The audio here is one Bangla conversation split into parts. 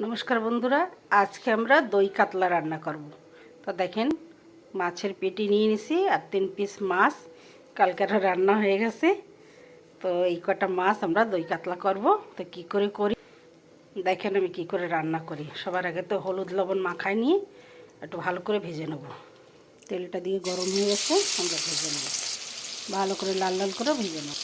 নমস্কার বন্ধুরা, আজকে আমরা দই কাতলা রান্না করব। তো দেখেন, মাছের পেটি নিয়ে নিছি আর 3 পিস মাছ কালকের রান্না হয়ে গেছে। তো এই কটা মাছ আমরা দই কাতলা করব। তো কি করে করি দেখেন, আমি কি করে রান্না করি। সবার আগে তো হলুদ লবণ মাখায় নিয়ে একটু ভালো করে ভেজে নেব। তেলটা দিয়ে গরম হয়ে গেছে, আমরা ভেজে নেব ভালো করে, লাল লাল করে ভেজে নেব।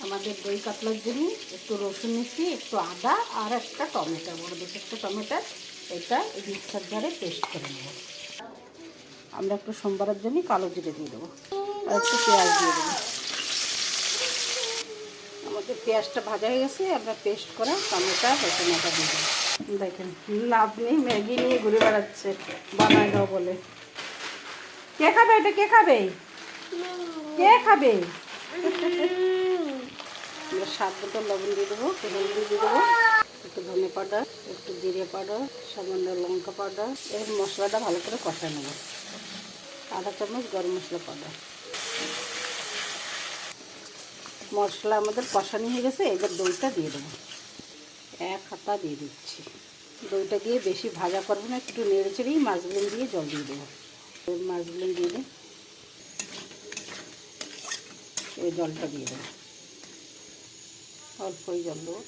আমাদের দই কাতলার জন্য একটু রসুন নিচ্ছি, একটু আদা আর একটা টমেটো, বড় বেশ একটা টমেটো, এটা মিক্সার জারে পেস্ট করে নেব। আমরা একটু সোমবারের জন্য কালো জিরে দিয়ে দেবো আর একটু পেঁয়াজ দিয়ে দেবো। আমাদের পেঁয়াজটা ভাজা হয়ে গেছে, আমরা পেস্ট করা টমেটো রসুনটা দিয়ে দেবো। দেখেন, লাভ নেই, ম্যাগি নিয়ে ঘুরে বেড়াচ্ছে বানায় দাও বলে। কে খাবে এটা? কে খাবে? কে খাবে? আমরা স্বাদ মতো লবণ দিয়ে দেবো, হলুদ দিয়ে দেবো, একটু ধনে পাউডার, একটু জিরে পাউডার, সামান্য লঙ্কা পাউডার। এর মশলাটা ভালো করে কষায় নেব। আধা চামচ গরম মশলা পাউডার। মশলা আমাদের কষানো হয়ে গেছে, এবার দইটা দিয়ে দেবো। এক হাতা দিয়ে দিচ্ছি। দইটা দিয়ে বেশি ভাজা করবো না, একটু নেড়ে চেড়েই মাছগুলো দিয়ে জল দিয়ে দেবো। মাছগুলো দিয়ে দেবো, এই জলটা দিয়ে দেবো, অল্পই জল দেবো।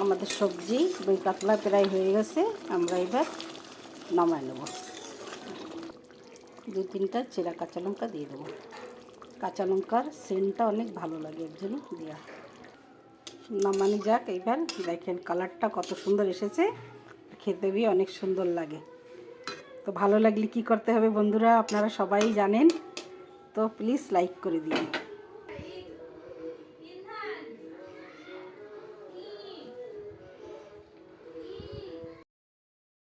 আমাদের সবজি দই কাতলা প্রায় হয়ে গেছে, আমরা এবার নামায় নেব। 2-3টা চেরা কাঁচা লঙ্কা দিয়ে দেবো। কাঁচা লঙ্কার সেন্টটা অনেক ভালো লাগে এর জন্য দেওয়া। নামানি যাক। এইবার দেখেন কালারটা কত সুন্দর এসেছে, খেতে भी অনেক সুন্দর লাগে। তো ভালো লাগলে কি করতে হবে বন্ধুরা, আপনারা সবাই জানেন। তো প্লিজ লাইক করে দিন।